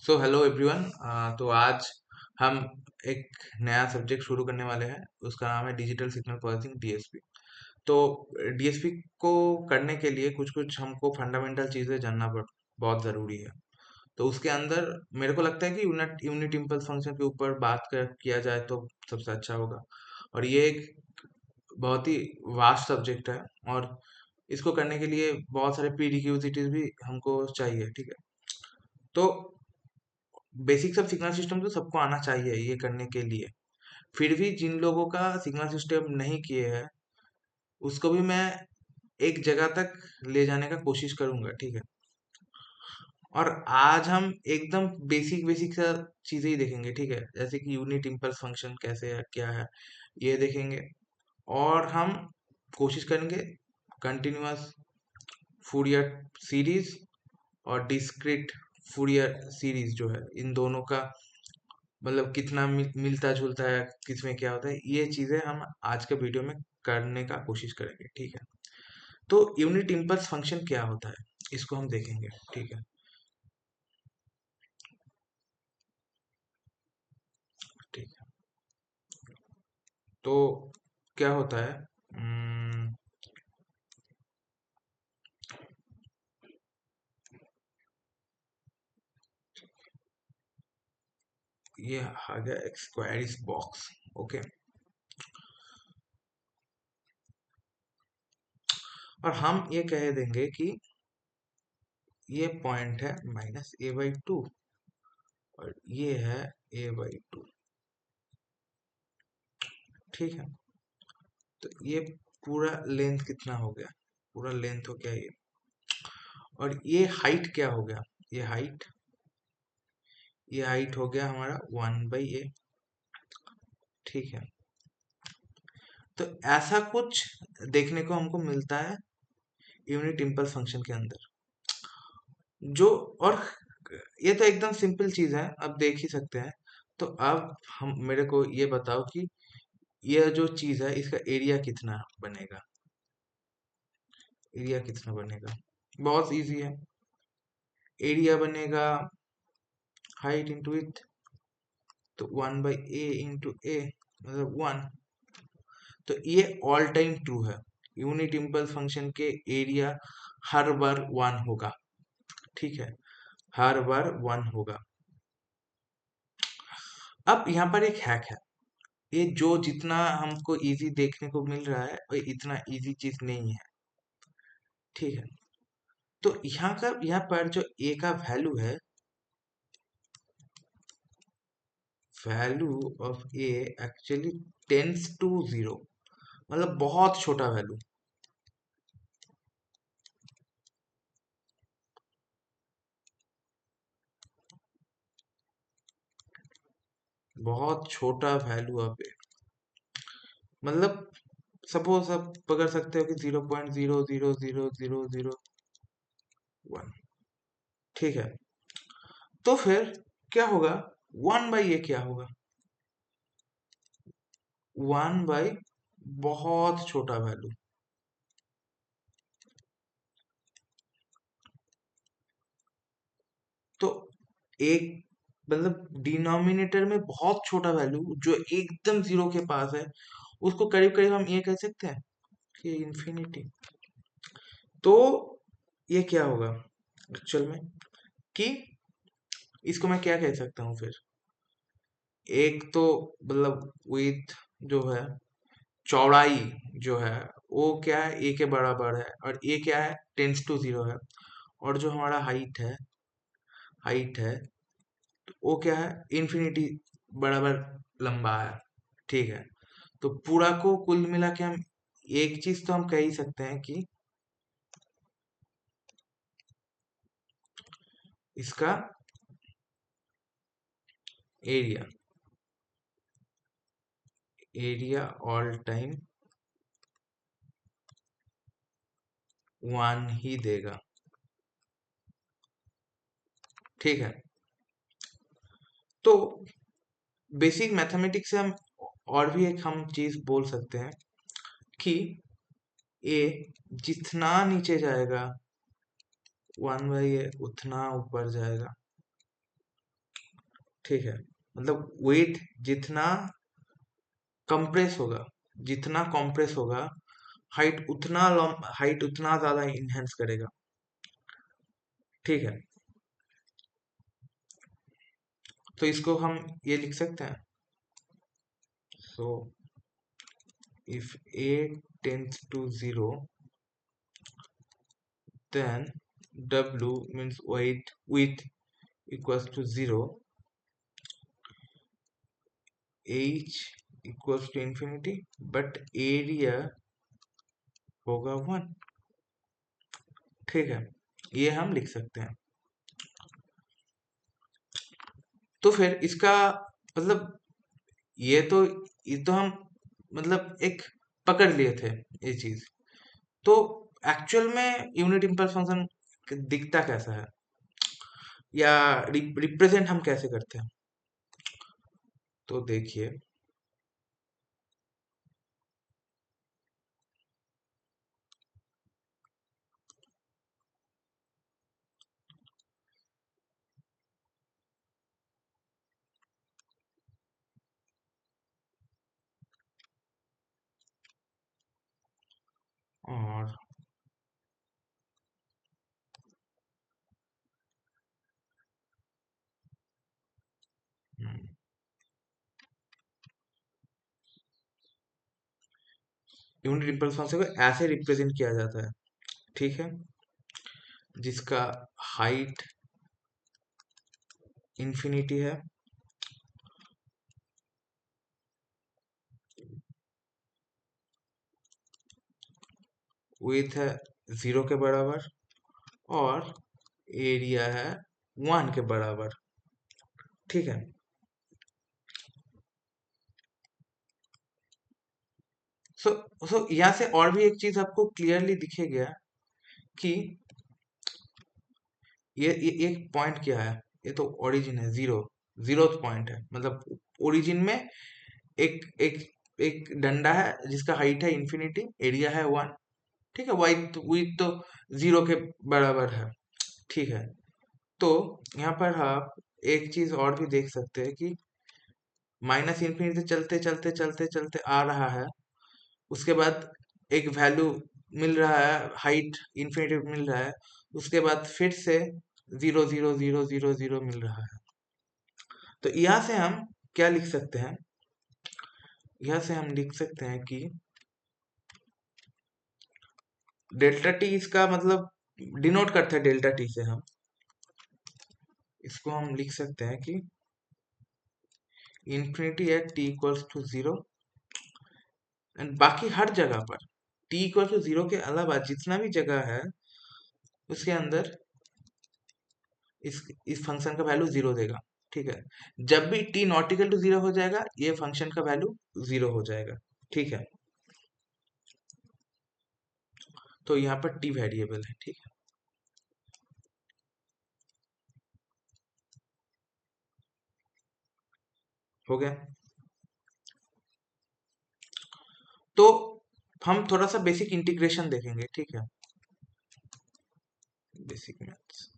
So hello everyone. तो आज हम एक नया सब्जेक्ट शुरू करने वाले हैं। उसका नाम है डिजिटल सिग्नल प्रोसेसिंग डीएसपी। तो डीएसपी को करने के लिए कुछ कुछ हमको फंडामेंटल चीज़ें जानना बहुत ज़रूरी है। तो उसके अंदर मेरे को लगता है कि यूनिट यूनिट इम्पल्स फंक्शन के ऊपर किया जाए तो सबसे अच्छा होगा। और ये एक बहुत ही वास्ट सब्जेक्ट है, और इसको करने के लिए बहुत सारे प्री रिक्विजिटीज भी हमको चाहिए। ठीक है, तो बेसिक्स ऑफ सिग्नल सिस्टम तो सबको आना चाहिए ये करने के लिए। फिर भी जिन लोगों का सिग्नल सिस्टम नहीं किए हैं, उसको भी मैं एक जगह तक ले जाने का कोशिश करूंगा। ठीक है, और आज हम एकदम बेसिक बेसिक सा चीजें ही देखेंगे। ठीक है, जैसे कि यूनिट इम्पल्स फंक्शन कैसे है, क्या है, ये देखेंगे। और हम कोशिश करेंगे कंटिन्यूअस फूरियर सीरीज और डिस्क्रीट फूरियर सीरीज जो है, इन दोनों का मतलब कितना मिलता जुलता है, किसमें क्या होता है, ये चीजें हम आज के वीडियो में करने का कोशिश करेंगे। ठीक है, तो यूनिट इम्पल्स फंक्शन क्या होता है, इसको हम देखेंगे। ठीक है, ठीक है। तो क्या होता है, ये आ गया एक स्क्वायर बॉक्स। ओके, और हम ये कह देंगे कि ये पॉइंट है -a/2, और ये है a/2। ठीक है, तो ये पूरा लेंथ कितना हो गया, पूरा लेंथ हो गया ये। और ये हाइट क्या हो गया, ये हाइट हो गया हमारा 1/a। ठीक है, तो ऐसा कुछ देखने को हमको मिलता है यूनिट इम्पल्स फंक्शन के अंदर। जो और ये तो एकदम सिंपल चीज है, अब देख ही सकते हैं। तो अब हम मेरे को ये बताओ कि यह जो चीज है, इसका एरिया कितना बनेगा, एरिया कितना बनेगा। बहुत इजी है, एरिया बनेगा हाइट इंटू विड्थ। तो 1/a इंटू ए मतलब 1। तो ये ऑल टाइम ट्रू है, यूनिट इम्पल्स फंक्शन के एरिया हर बार 1 होगा। ठीक है, हर बार 1 होगा। अब यहाँ पर एक हैक है। ये जो जितना हमको इजी देखने को मिल रहा है, वो इतना इजी चीज नहीं है। ठीक है, तो यहाँ पर जो ए का वैल्यू है, value of A actually tends to 0, मतलब बहुत छोटा वैल्यू, बहुत छोटा वैल्यू ऑफ ए। मतलब सपोज आप पकड़ सकते हो कि 0.0000001। ठीक है, तो फिर क्या होगा, 1/a क्या होगा, 1/, बहुत छोटा वैल्यू। तो एक मतलब डिनोमिनेटर में बहुत छोटा वैल्यू जो एकदम जीरो के पास है, उसको करीब करीब हम ये कह सकते हैं कि इंफिनिटी। तो ये क्या होगा एक्चुअल में, कि इसको मैं क्या कह सकता हूँ फिर। एक तो मतलब विथ जो है, चौड़ाई जो है, वो क्या है, ए के बराबर है, और ए क्या है, टेंस टू 0 है। और जो हमारा हाइट है, वो क्या है, इन्फिनिटी बराबर लंबा है। ठीक है, तो पूरा को कुल मिला के हम एक चीज तो हम कह ही सकते हैं कि इसका एरिया एरिया ऑल टाइम 1 ही देगा। ठीक है, तो बेसिक मैथमेटिक्स से हम और भी एक हम चीज बोल सकते हैं कि ए जितना नीचे जाएगा, 1/a उतना ऊपर जाएगा। ठीक है, मतलब वेट जितना कंप्रेस होगा, जितना कंप्रेस होगा, हाइट उतना ज्यादा इनहेंस करेगा। ठीक है, तो इसको हम ये लिख सकते हैं। So if a tends to 0, then w means weight width equals to 0, h equals to infinity, but area होगा 1। ठीक है, ये हम लिख सकते हैं। तो फिर इसका मतलब ये तो हम मतलब एक पकड़ लिए थे ये चीज। तो एक्चुअल में यूनिट इम्पल्स फंक्शन दिखता कैसा है, या रिप्रेजेंट हम कैसे करते हैं? तो देखिए, और यूनिट इम्पल्स फंक्शन को ऐसे रिप्रेजेंट किया जाता है, ठीक है, जिसका हाइट इंफिनिटी है, विड्थ है 0 के बराबर, और एरिया है 1 के बराबर। ठीक है, सो यहाँ से और भी एक चीज आपको क्लियरली दिखेगा कि ये एक पॉइंट क्या है। ये तो ओरिजिन है, जीरोथ पॉइंट है, मतलब ओरिजिन में एक एक एक डंडा है जिसका हाइट है इंफिनिटी, एरिया है 1। ठीक है, वाइड तो 0 के बराबर है। ठीक है, तो यहाँ पर आप एक चीज और भी देख सकते हैं कि माइनस इंफिनिटी से चलते चलते चलते चलते आ रहा है, उसके बाद एक वैल्यू मिल रहा है, हाइट इंफिनिटी मिल रहा है, उसके बाद फिर से 0 0 0 0 0 मिल रहा है। तो यहाँ से हम क्या लिख सकते हैं? यहाँ से हम लिख सकते हैं कि डेल्टा टी इसका मतलब डिनोट करते हैं, डेल्टा टी से हम इसको हम लिख सकते हैं कि infinity at T equals to 0, and बाकी हर जगह पर टी इक्वल टू 0 के अलावा जितना भी जगह है उसके अंदर इस फंक्शन का वैल्यू 0 देगा। ठीक है, जब भी टी नॉट इक्वल टू 0 हो जाएगा, ये फंक्शन का वैल्यू 0 हो जाएगा। ठीक है, तो यहाँ पर टी वेरिएबल है। ठीक है, हो गया। तो हम थोड़ा सा बेसिक इंटीग्रेशन देखेंगे। ठीक है, बेसिक मैथ्स,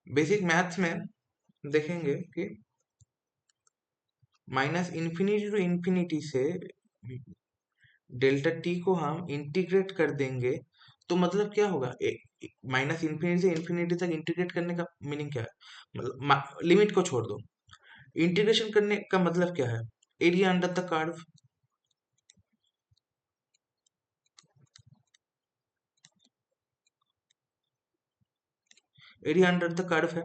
बेसिक मैथ्स में देखेंगे कि माइनस इंफिनिटी टू इंफिनिटी से डेल्टा टी को हम इंटीग्रेट कर देंगे, तो मतलब क्या होगा? माइनस इंफिनिटी से इंफिनिटी तक इंटीग्रेट करने का मीनिंग क्या है? मतलब लिमिट को छोड़ दो, इंटीग्रेशन करने का मतलब क्या है? Area under the curve. Area under the curve है,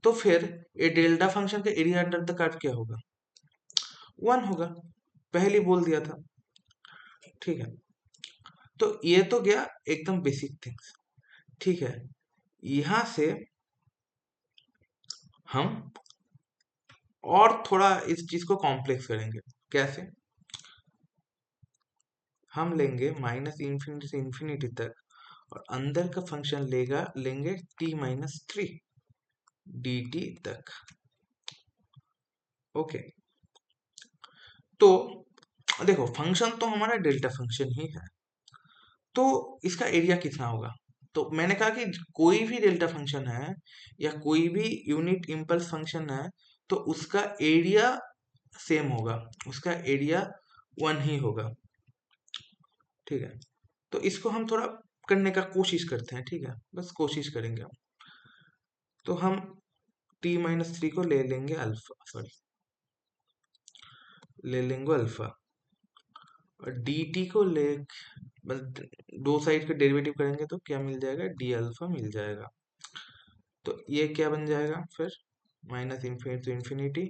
तो फिर ये डेल्टा फंक्शन का एरिया अंडर द कर्व क्या होगा? 1 होगा, पहले ही बोल दिया था। ठीक है, तो ये तो गया एकदम बेसिक थिंग्स। ठीक है, यहां से हम और थोड़ा इस चीज को कॉम्प्लेक्स करेंगे। कैसे? हम लेंगे माइनस इंफिनिटी से इंफिनिटी तक, और अंदर का फंक्शन लेंगे t माइनस 3 dt तक। ओके, तो देखो फंक्शन तो हमारा डेल्टा फंक्शन ही है, तो इसका एरिया कितना होगा? तो मैंने कहा कि कोई भी डेल्टा फंक्शन है या कोई भी यूनिट इम्पल्स फंक्शन है, तो उसका एरिया सेम होगा, उसका एरिया वन ही होगा। ठीक है, तो इसको हम थोड़ा करने का कोशिश करते हैं। ठीक है, बस कोशिश करेंगे हम। तो हम t-3 को ले लेंगे अल्फा, सॉरी, ले लेंगे अल्फा, और dt को ले, बस दो साइड का डेरिवेटिव करेंगे तो क्या मिल जाएगा, डी अल्फा मिल जाएगा। तो ये क्या बन जाएगा फिर, minus infinity to infinity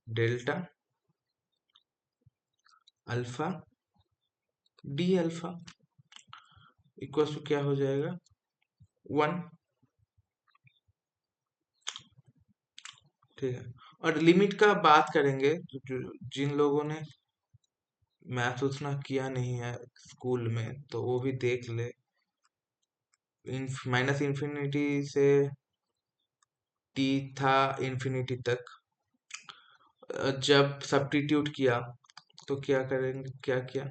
delta alpha D alpha equals to क्या हो जाएगा, वन। ठीक है, और लिमिट का बात करेंगे जिन लोगों ने मैथ उतना किया नहीं है स्कूल में, तो वो भी देख ले। माइनस इन्फिनिटी से टी था इन्फिनिटी तक, जब सब्स्टिट्यूट किया तो क्या करेंगे, क्या किया,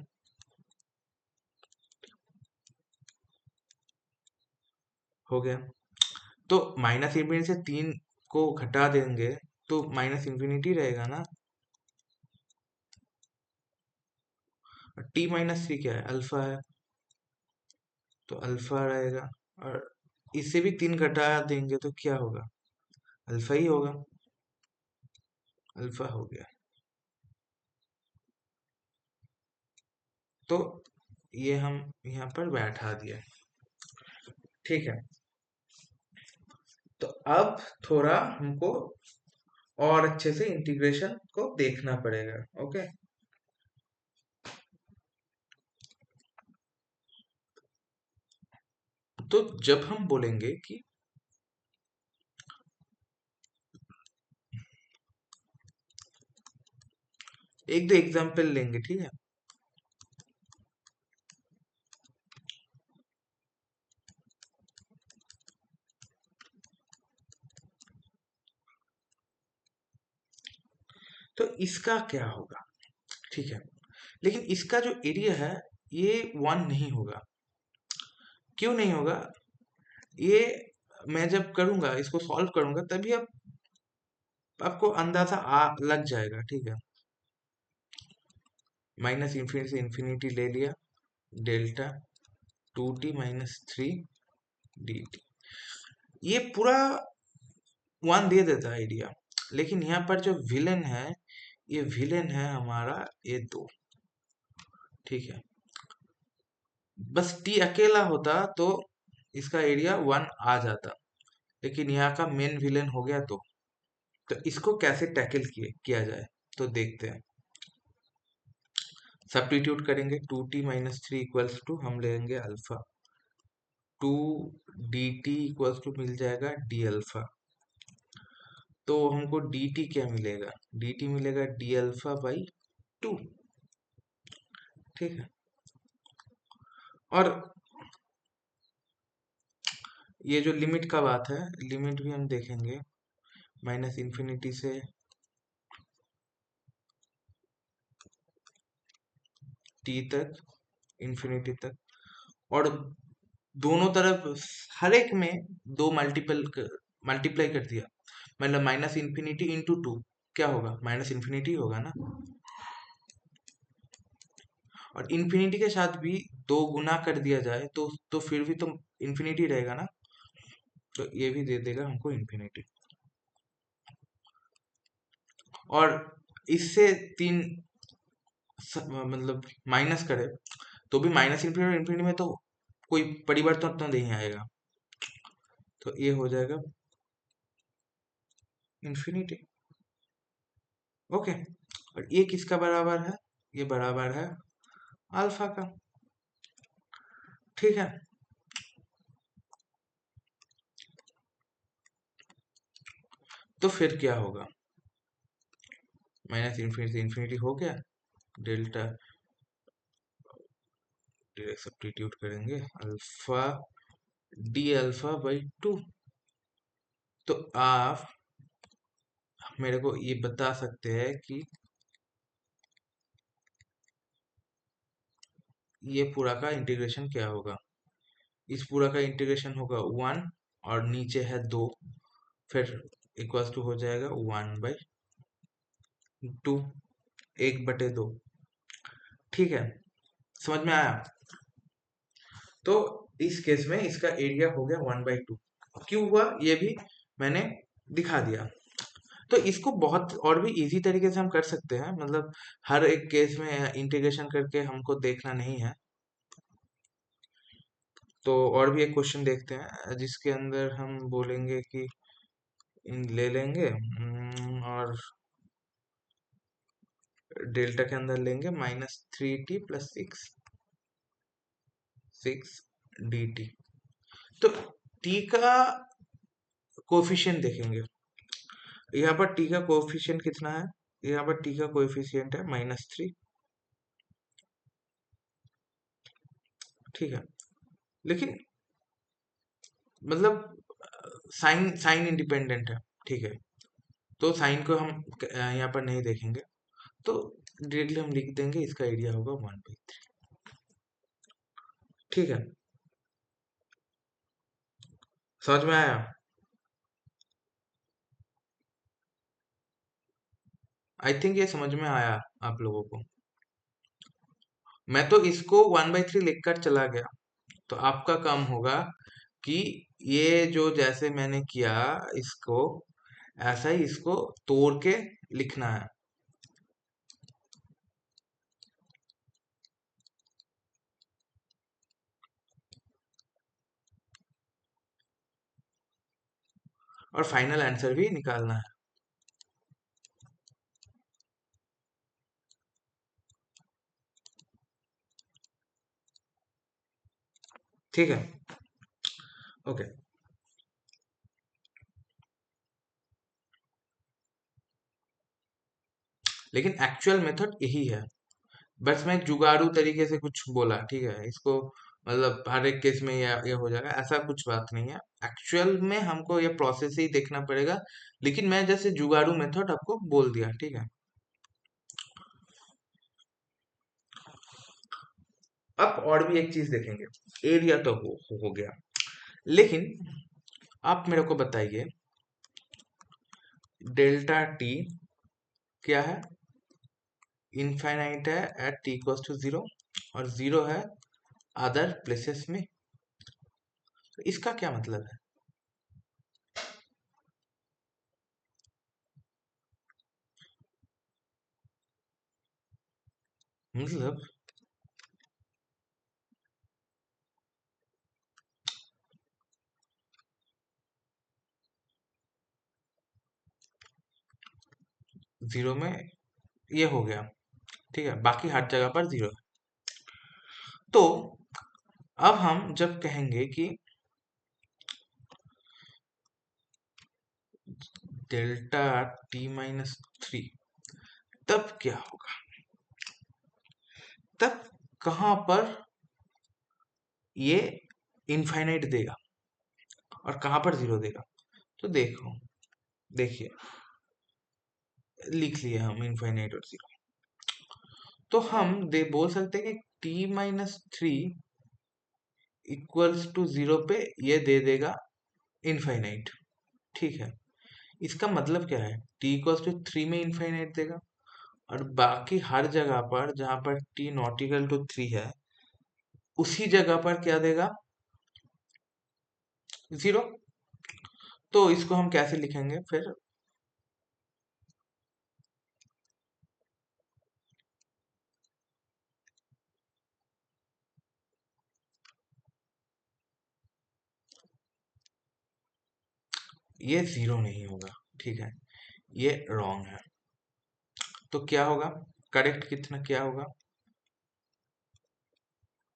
हो गया। तो माइनस इन्फिनिटी से 3 को घटा देंगे तो माइनस इन्फिनिटी रहेगा ना। t-3 क्या है, अल्फा है, तो अल्फा रहेगा। और इससे भी 3 घटा देंगे तो क्या होगा, अल्फा ही होगा, अल्फा हो गया। तो ये हम यहाँ पर बैठा दिया। ठीक है, तो अब थोड़ा हमको और अच्छे से इंटीग्रेशन को देखना पड़ेगा। ओके, तो जब हम बोलेंगे कि एक दो एग्जाम्पल लेंगे, ठीक है, तो इसका क्या होगा। ठीक है, लेकिन इसका जो एरिया है ये वन नहीं होगा। क्यों नहीं होगा, ये मैं जब करूंगा, इसको सॉल्व करूंगा, तभी आपको अंदाजा लग जाएगा। ठीक है, माइनस इन्फिनिटी से इन्फिनिटी ले लिया, डेल्टा 2t-3 dt, ये पूरा वन दे देता है एरिया। लेकिन यहाँ पर जो विलेन है, ये विलेन है हमारा ये दो। ठीक है, बस टी अकेला होता तो इसका एरिया वन आ जाता, लेकिन यहाँ का मेन विलेन हो गया। तो इसको कैसे टैकल किया जाए, तो देखते हैं। सब्स्टिट्यूट करेंगे, 2t-3 इक्वल्स टू हम लेंगे अल्फा, 2 dt इक्वल्स टू मिल जाएगा डी अल्फा। तो हमको dt क्या मिलेगा, dt मिलेगा डी अल्फा बाई 2। ठीक है, और ये जो लिमिट का बात है, लिमिट भी हम देखेंगे, माइनस इन्फिनिटी से टी तक, इन्फिनिटी तक, और दोनों तरफ हर एक में दो मल्टीप्लाई कर दिया, मतलब माइनस इन्फिनिटी इंटू टू क्या होगा, माइनस इन्फिनिटी होगा ना। और इन्फिनिटी के साथ भी दो गुना कर दिया जाए तो फिर भी तो इन्फिनिटी रहेगा ना, तो ये भी दे देगा हमको इन्फिनिटी। और इससे 3 मतलब माइनस करे तो भी माइनस इन्फिनिटी और इन्फिनिटी में तो कोई परिवर्तन तो नहीं आएगा, तो ये हो जाएगा इन्फिनिटी। ओके, और ये किसका बराबर है, ये बराबर है अल्फा का। ठीक है, तो फिर क्या होगा, माइनस इन्फिनिटी से इन्फिनिटी हो गया, डेल्टा डायरेक्ट सब्स्टिट्यूट करेंगे, अल्फा डी अल्फा बाई 2। तो आप मेरे को ये बता सकते हैं कि ये पूरा का इंटीग्रेशन क्या होगा, इस पूरा का इंटीग्रेशन होगा 1 और नीचे है 2, फिर इक्वल्स टू हो जाएगा 1/2, 1/2। ठीक है, समझ में आया। तो इस केस में इसका एरिया हो गया 1/2। क्यों हुआ ये भी मैंने दिखा दिया। तो इसको बहुत और भी इजी तरीके से हम कर सकते हैं, मतलब हर एक केस में इंटीग्रेशन करके हमको देखना नहीं है। तो और भी एक क्वेश्चन देखते हैं जिसके अंदर हम बोलेंगे कि ले लेंगे और डेल्टा के अंदर लेंगे -3t + 6 dt। तो t का कोफिशिएंट देखेंगे, यहाँ पर t का कोफिशिएंट कितना है, यहाँ पर t का कोफिशिएंट है -3। ठीक है, लेकिन मतलब साइन साइन इंडिपेंडेंट है। ठीक है, तो साइन को हम यहाँ पर नहीं देखेंगे, तो डायरेक्टली हम लिख देंगे इसका एरिया होगा 1/3। ठीक है, समझ में आया। आई थिंक ये समझ में आया आप लोगों को। मैं तो इसको 1/3 लिखकर चला गया, तो आपका काम होगा कि ये जो जैसे मैंने किया इसको ऐसा ही इसको तोड़ के लिखना है। और फाइनल आंसर भी निकालना है। ठीक है, ओके। लेकिन एक्चुअल मेथड यही है, बस मैं जुगाड़ू तरीके से कुछ बोला। ठीक है, इसको मतलब हर एक केस में ये हो जाएगा ऐसा कुछ बात नहीं है। एक्चुअल में हमको ये प्रोसेस ही देखना पड़ेगा, लेकिन मैं जैसे जुगाड़ू मेथड आपको बोल दिया। ठीक है, अब और भी एक चीज देखेंगे। एरिया तो हो गया, लेकिन आप मेरे को बताइए डेल्टा टी क्या है। इनफाइनाइट है एट t इक्वल्स टू 0 और 0 है अदर प्लेसेस में। तो इसका क्या मतलब है, मतलब 0 में ये हो गया। ठीक है, बाकी हर जगह पर 0 है। तो अब हम जब कहेंगे कि डेल्टा t-3, तब क्या होगा, तब कहां पर ये इनफाइनाइट देगा और कहां पर 0 देगा। तो देखो, देखिए लिख लिए हम इनफाइनाइट और 0। तो हम दे बोल सकते हैं कि t-3 इक्वल्स टू 0 पे ये दे देगा इनफाइनाइट। ठीक है, इसका मतलब क्या है, t इक्वल्स टू 3 में इनफाइनाइट देगा और बाकी हर जगह पर जहां पर t नॉट इक्वल टू 3 है उसी जगह पर क्या देगा, 0। तो इसको हम कैसे लिखेंगे फिर, ये 0 नहीं होगा। ठीक है, ये रॉन्ग है। तो क्या होगा, करेक्ट कितना क्या होगा,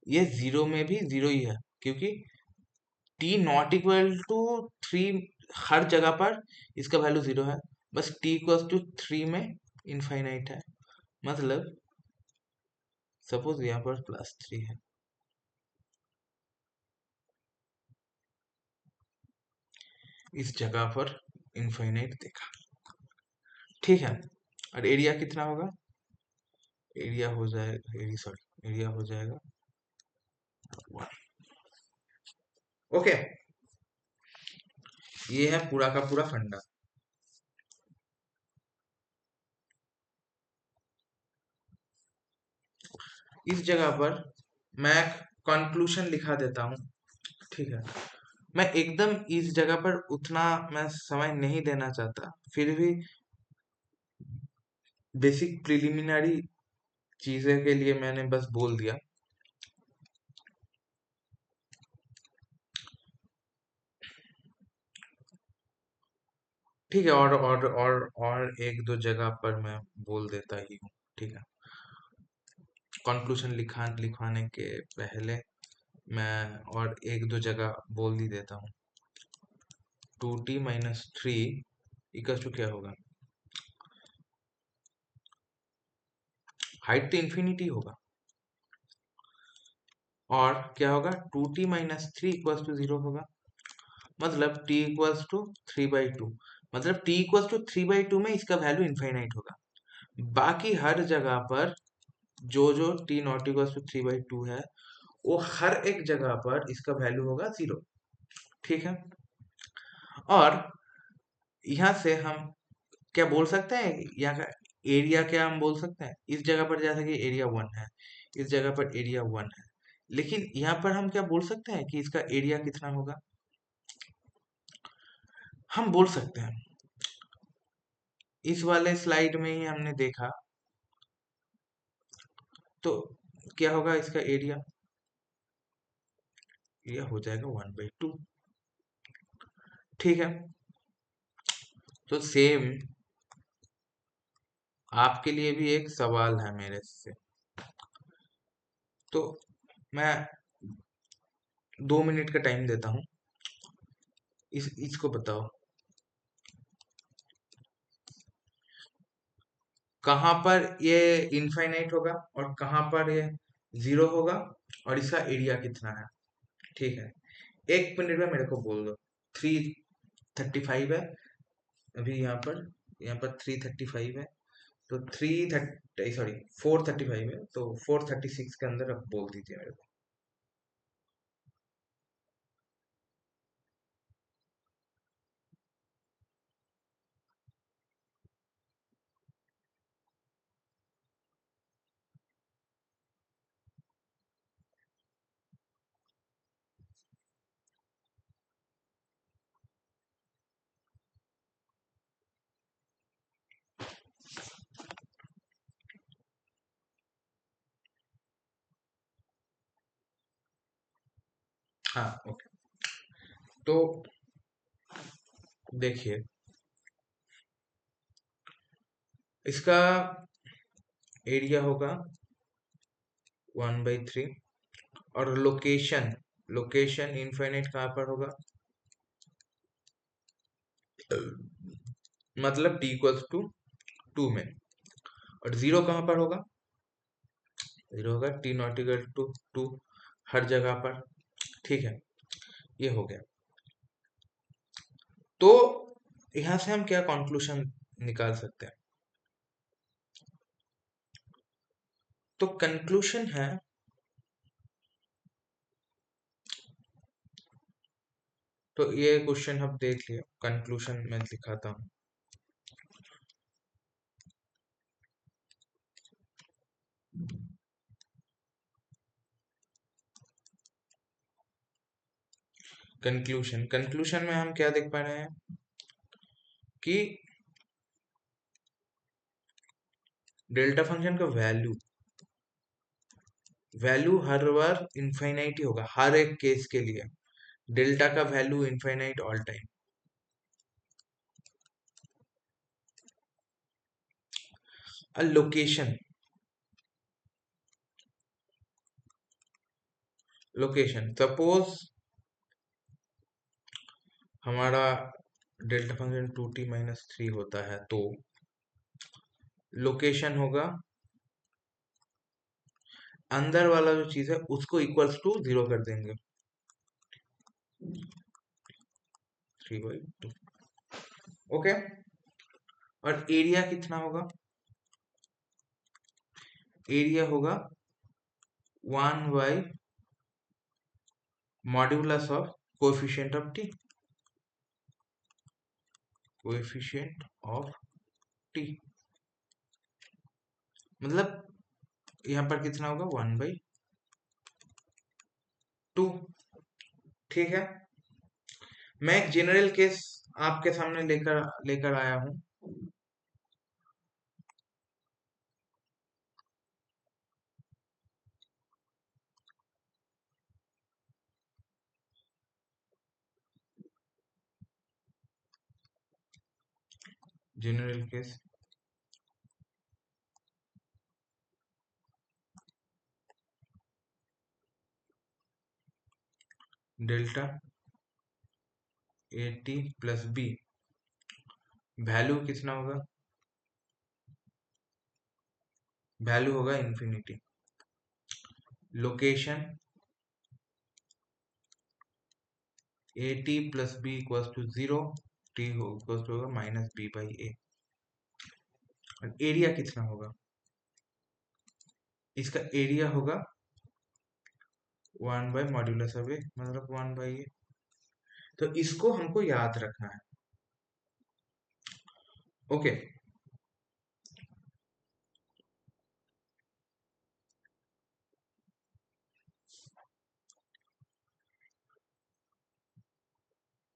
ये 0 में भी 0 ही है, क्योंकि t नॉट इक्वल टू 3 हर जगह पर इसका वैल्यू 0 है। बस t इक्वल टू 3 में इनफाइनाइट है, मतलब सपोज यहाँ पर +3 है, इस जगह पर इनफाइनाइट देखा। ठीक है, और एरिया कितना होगा, एरिया हो जाएगा, सॉरी एरिया हो जाएगा ओके, ये है पूरा का पूरा फंडा। इस जगह पर मैं कंक्लूजन लिखा देता हूँ, ठीक है। मैं एकदम इस जगह पर उतना मैं समय नहीं देना चाहता, फिर भी बेसिक प्रिलिमिनरी चीजें के लिए मैंने बस बोल दिया। ठीक है, और एक दो जगह पर मैं बोल देता ही हूँ, ठीक है। कंक्लूजन लिखवाने के पहले मैं और एक दो जगह बोल ही देता हूँ। 2t-3 इक्वल टू क्या होगा? हाइट तो इन्फिनिटी होगा, और क्या होगा? 2t-3 इक्वल टू 0 होगा। मतलब t इक्वल्स टू 3/2, मतलब t इक्वल्स टू 3/2 में इसका वैल्यू इनफाइनाइट होगा। बाकी हर जगह पर जो t नॉट इक्वल्स टू 3/2 है, वो हर एक जगह पर इसका वैल्यू होगा 0, ठीक है। और यहाँ से हम क्या बोल सकते हैं, यहाँ का एरिया क्या हम बोल सकते हैं? इस जगह पर जैसे कि एरिया 1 है, इस जगह पर एरिया 1 है, लेकिन यहाँ पर हम क्या बोल सकते हैं कि इसका एरिया कितना होगा? हम बोल सकते हैं, इस वाले स्लाइड में ही हमने देखा, तो क्या होगा इसका एरिया? एरिया हो जाएगा 1/2, ठीक है। तो सेम आपके लिए भी एक सवाल है मेरे से, तो मैं 2 मिनट का टाइम देता हूँ, इसको बताओ कहाँ पर ये इनफाइनाइट होगा और कहाँ पर ये 0 होगा, और इसका एरिया कितना है, ठीक है। 1 मिनट में मेरे को बोल दो। 335 है अभी यहाँ पर 335 है, तो 330 सॉरी 435 है, तो 436 के अंदर अब बोल दीजिए मेरे को। हाँ ओके, तो देखिए इसका एरिया होगा 1/3, और लोकेशन लोकेशन इनफाइनाइट कहाँ पर होगा? मतलब t इक्वल्स टू 2 में, और 0 कहाँ पर होगा? 0 होगा t नॉट इक्वल टू 2 हर जगह पर, ठीक है। ये हो गया। तो यहाँ से हम क्या कंक्लूजन निकाल सकते हैं? तो कंक्लूजन है, तो ये क्वेश्चन हम देख लिया, कंक्लूजन मैं दिखाता हूँ। कंक्लूजन में हम क्या देख पा रहे हैं कि डेल्टा फंक्शन का वैल्यू वैल्यू हर बार इनफाइनाइट ही होगा, हर एक केस के लिए डेल्टा का value infinite all time. Location location suppose हमारा डेल्टा फंक्शन 2t-3 होता है, तो लोकेशन होगा अंदर वाला जो चीज है उसको इक्वल्स टू 0 कर देंगे, 3/2, ओके। और एरिया कितना होगा? एरिया होगा 1/2 modulus of coefficient of T, coefficient of T मतलब यहाँ पर कितना होगा 1/2। ठीक है, मैं एक जनरल केस आपके सामने लेकर लेकर आया हूँ। General case delta A T plus B, value कितना होगा, वैल्यू होगा infinity. Location A T plus B equals to 0, T equals to होगा -b/a। एरिया कितना होगा, इसका एरिया होगा 1/मॉड्यूलस ऑफ a, मतलब 1/a। तो इसको हमको याद रखना है। ओके,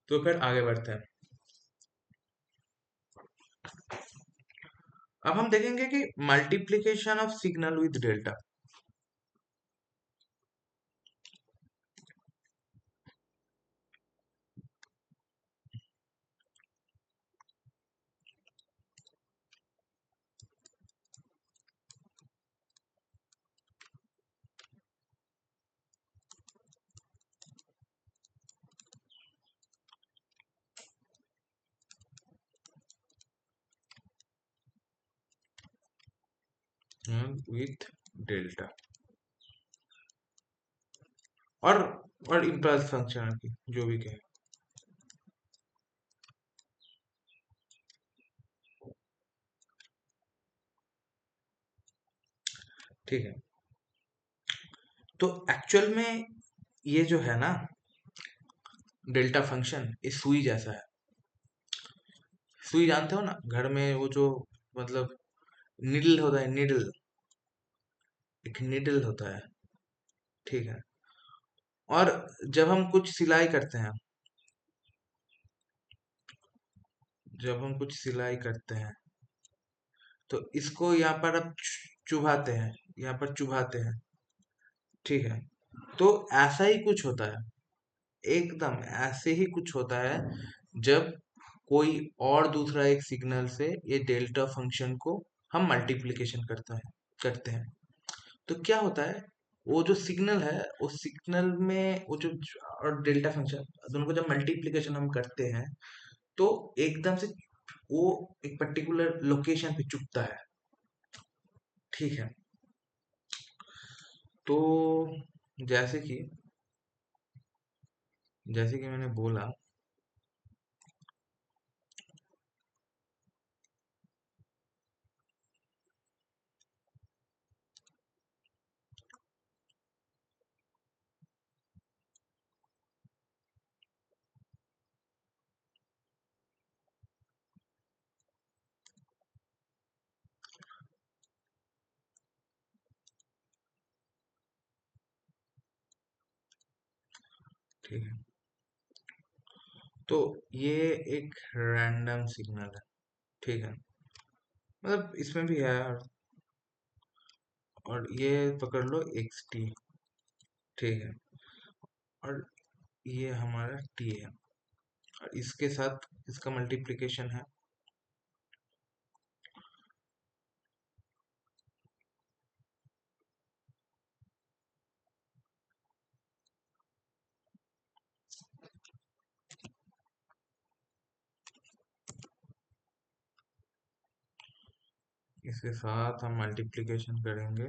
तो फिर आगे बढ़ते हैं। अब हम देखेंगे कि multiplication of signal with delta. With delta और इम्पल्स फंक्शन की जो भी कहे। ठीक है, तो एक्चुअल में ये जो है ना डेल्टा फंक्शन, ये सुई जैसा है। सुई जानते हो ना, घर में वो जो मतलब निडल होता है, निडल, एक निडल होता है। ठीक है, और जब हम कुछ सिलाई करते हैं, जब हम कुछ सिलाई करते हैं तो इसको यहाँ पर अब चुभाते हैं, यहाँ पर चुभाते हैं। ठीक है, तो ऐसा ही कुछ होता है, एकदम ऐसे ही कुछ होता है जब कोई और दूसरा एक सिग्नल से ये डेल्टा फंक्शन को हम मल्टीप्लिकेशन करते हैं। तो क्या होता है, वो जो सिग्नल है, उस सिग्नल में वो जो और डेल्टा फंक्शन दोनों को जब मल्टीप्लिकेशन हम करते हैं तो एकदम से वो एक पर्टिकुलर लोकेशन पे चुपता है। ठीक है, तो जैसे कि मैंने बोला, ठीक है, तो ये एक रैंडम सिग्नल है। ठीक है, मतलब इसमें भी है, और ये पकड़ लो एक्स टी। ठीक है, और ये हमारा टी है, और इसके साथ इसका मल्टीप्लिकेशन है। इसके साथ हम मल्टीप्लिकेशन करेंगे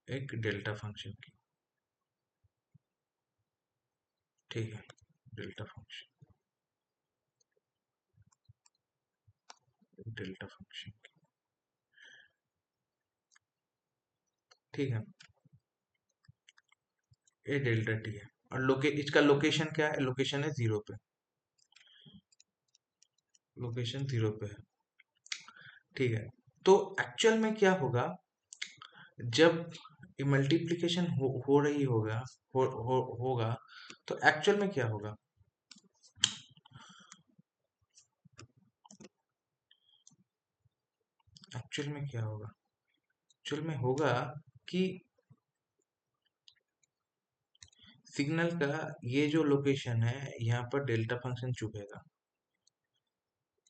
एक डेल्टा फंक्शन की। ठीक है, डेल्टा फंक्शन, डेल्टा फंक्शन की। ठीक है, ये डेल्टा टी है। और इसका लोकेशन क्या है? लोकेशन है 0 पे, लोकेशन 0 पे है। ठीक है, तो एक्चुअल में क्या होगा जब ये मल्टीप्लिकेशन हो रही होगा, तो एक्चुअल में क्या होगा? एक्चुअल में क्या होगा? एक्चुअल में होगा कि सिग्नल का ये जो लोकेशन है यहाँ पर डेल्टा फंक्शन चुभेगा,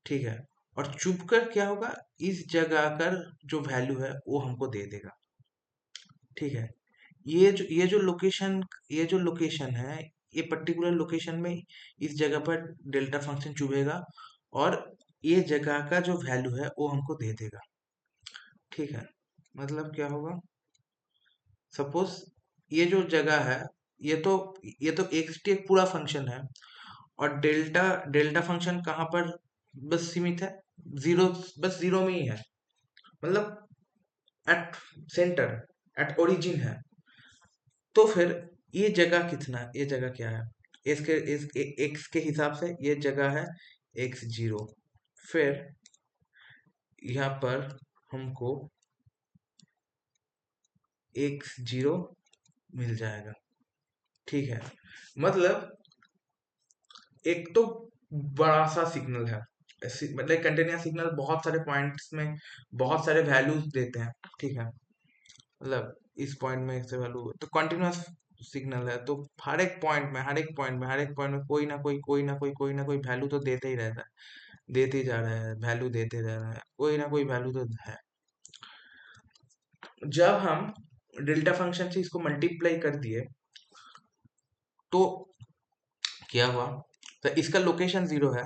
ठीक है। और चुभ कर क्या होगा, इस जगह कर जो वैल्यू है वो हमको दे देगा, ठीक है। ये जो लोकेशन है, ये पर्टिकुलर लोकेशन में इस जगह पर डेल्टा फंक्शन चुभेगा और ये जगह का जो वैल्यू है वो हमको दे देगा, ठीक है। मतलब क्या होगा, सपोज ये जो जगह है, ये तो ये तो एक्स टी एक पूरा फंक्शन है, और डेल्टा डेल्टा फंक्शन कहाँ पर बस सीमित है? जीरो, बस जीरो में ही है, मतलब एट सेंटर, एट ओरिजिन है। तो फिर ये जगह कितना, ये जगह क्या है? एक्स के हिसाब से ये जगह है एक्स जीरो। फिर यहाँ पर हमको एक्स जीरो मिल जाएगा, ठीक है। मतलब एक तो बड़ा सा सिग्नल है, मतलब कंटिन्यूस सिग्नल बहुत सारे पॉइंट्स में बहुत सारे वैल्यूज देते हैं, ठीक है। मतलब इस पॉइंट में से वैल्यू तो कंटिन्यूस सिग्नल है, तो हर एक पॉइंट में कोई ना कोई वैल्यू तो देते ही रहता है, देते ही जा रहा है, वैल्यू देते जा रहा है, कोई ना कोई वैल्यू तो है। जब हम डेल्टा फंक्शन से इसको मल्टीप्लाई कर दिए तो क्या हुआ, तो इसका लोकेशन 0 है,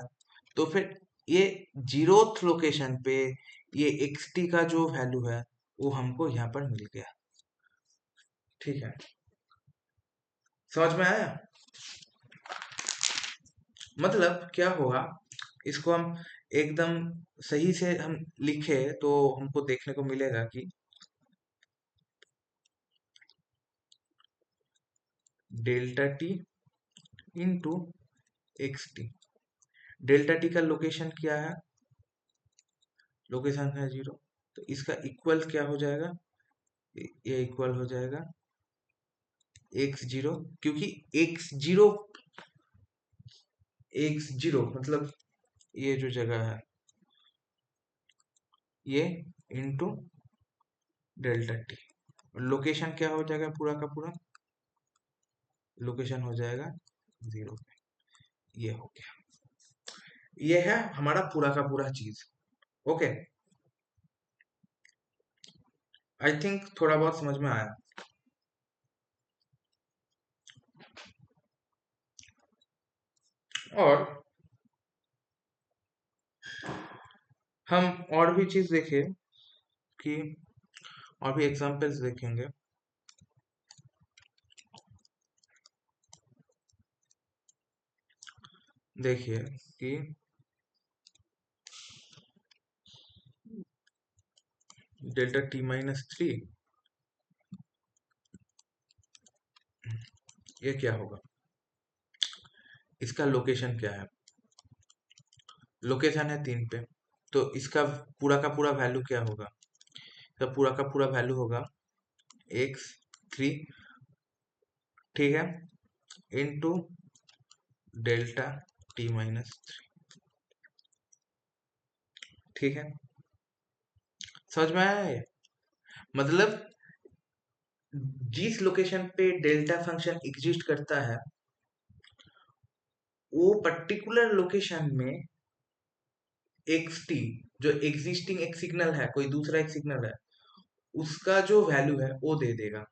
तो फिर ये जीरोथ लोकेशन पे ये एक्स टी का जो वैल्यू है वो हमको यहाँ पर मिल गया, ठीक है। समझ में आया? मतलब क्या होगा, इसको हम एकदम सही से हम लिखे तो हमको देखने को मिलेगा कि delta T into x T. Delta T का लोकेशन क्या है? लोकेशन है 0, तो इसका इक्वल क्या हो जाएगा? ये इक्वल हो जाएगा एक्स जीरो, क्योंकि एक्स जीरो मतलब ये जो जगह है ये इंटू डेल्टा टी। लोकेशन क्या हो जाएगा पूरा का पूरा? लोकेशन हो जाएगा 0 पे। ये हो गया, ये है हमारा पूरा का पूरा चीज। ओके, आई थिंक थोड़ा बहुत समझ में आया। और हम और भी चीज देखें कि और भी एग्जांपल्स देखेंगे। देखिए कि डेल्टा टी माइनस 3 ये क्या होगा, इसका लोकेशन क्या है? लोकेशन है 3 पे, तो इसका पूरा का पूरा वैल्यू क्या होगा? इसका पूरा का पूरा वैल्यू होगा एक्स 3, ठीक है, इंटू डेल्टा टी माइनस 3, ठीक है। समझ में आया ये? मतलब जिस लोकेशन पे डेल्टा फंक्शन एग्जिस्ट करता है वो पर्टिकुलर लोकेशन में एक्स टी, जो एग्जिस्टिंग एक सिग्नल है, कोई दूसरा एक सिग्नल है, उसका जो वैल्यू है वो दे देगा।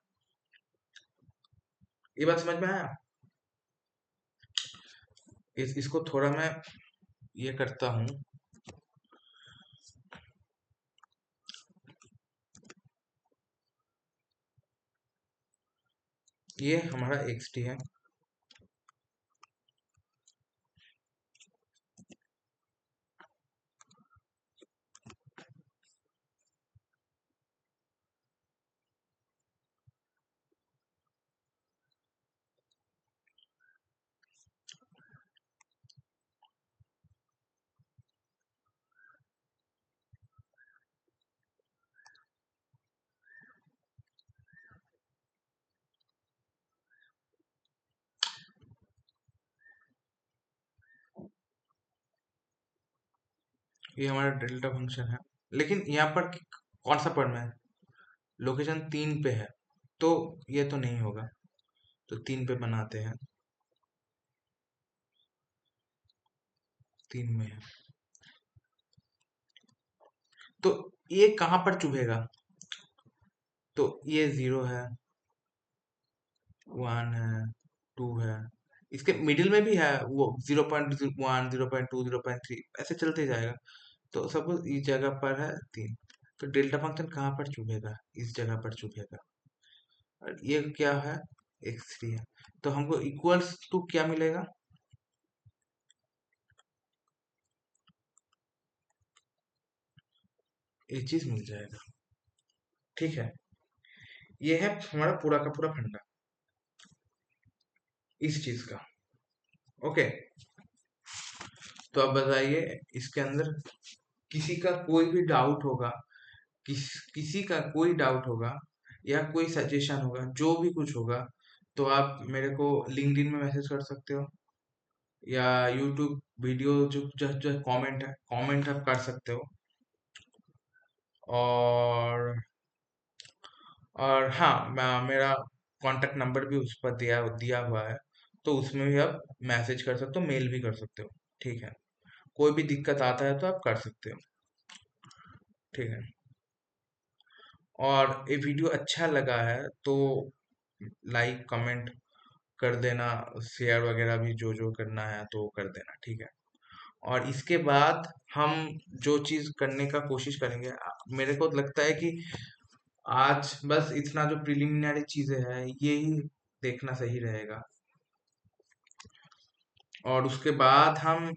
ये बात समझ में आया? इसको थोड़ा मैं ये करता हूँ। ये हमारा एक्स टी है, ये हमारा डेल्टा फंक्शन है, लेकिन यहाँ पर कौन सा पद में है? लोकेशन 3 पे है, तो ये तो नहीं होगा। तो 3 पे बनाते हैं, 3 में है। तो ये कहाँ पर चुभेगा? तो ये 0 है, 1 है, 2 है, इसके मिडिल में भी है वो 0.1, 0.2, 0.3 ऐसे चलते जाएगा। तो सपोज इस जगह पर है 3, तो डेल्टा फंक्शन कहाँ पर चुभेगा? इस जगह पर चुभेगा। और ये क्या है? x3 है। तो हमको इक्वल्स टू क्या मिलेगा? ये चीज मिल जाएगा। ठीक है, ये है हमारा पूरा का पूरा फंडा इस चीज का। ओके, तो अब बताइए इसके अंदर किसी का कोई भी डाउट होगा, किसी का कोई डाउट होगा या कोई सजेशन होगा, जो भी कुछ होगा, तो आप मेरे को लिंक्डइन में मैसेज कर सकते हो, या यूट्यूब वीडियो जो जो, जो कमेंट है, कमेंट आप कर सकते हो। और हाँ, मेरा कांटेक्ट नंबर भी उस पर दिया दिया हुआ है, तो उसमें भी आप मैसेज कर सकते हो, मेल भी कर सकते हो। ठीक है, कोई भी दिक्कत आता है तो आप कर सकते हो। ठीक है, और ये वीडियो अच्छा लगा है तो लाइक कमेंट कर देना, शेयर वगैरह भी जो जो करना है तो कर देना। ठीक है, और इसके बाद हम जो चीज करने का कोशिश करेंगे, मेरे को लगता है कि आज बस इतना जो प्रिलिमिनरी चीजें हैं ये ही देखना सही रहेगा। और उसके बाद हम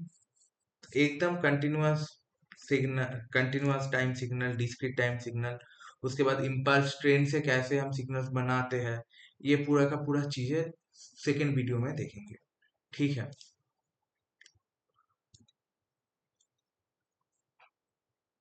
एकदम continuous signal, continuous time signal, discrete time signal, उसके बाद इम्पल्स ट्रेन से कैसे हम सिग्नल्स बनाते हैं, ये पूरा का पूरा चीजें सेकेंड वीडियो में देखेंगे। ठीक है।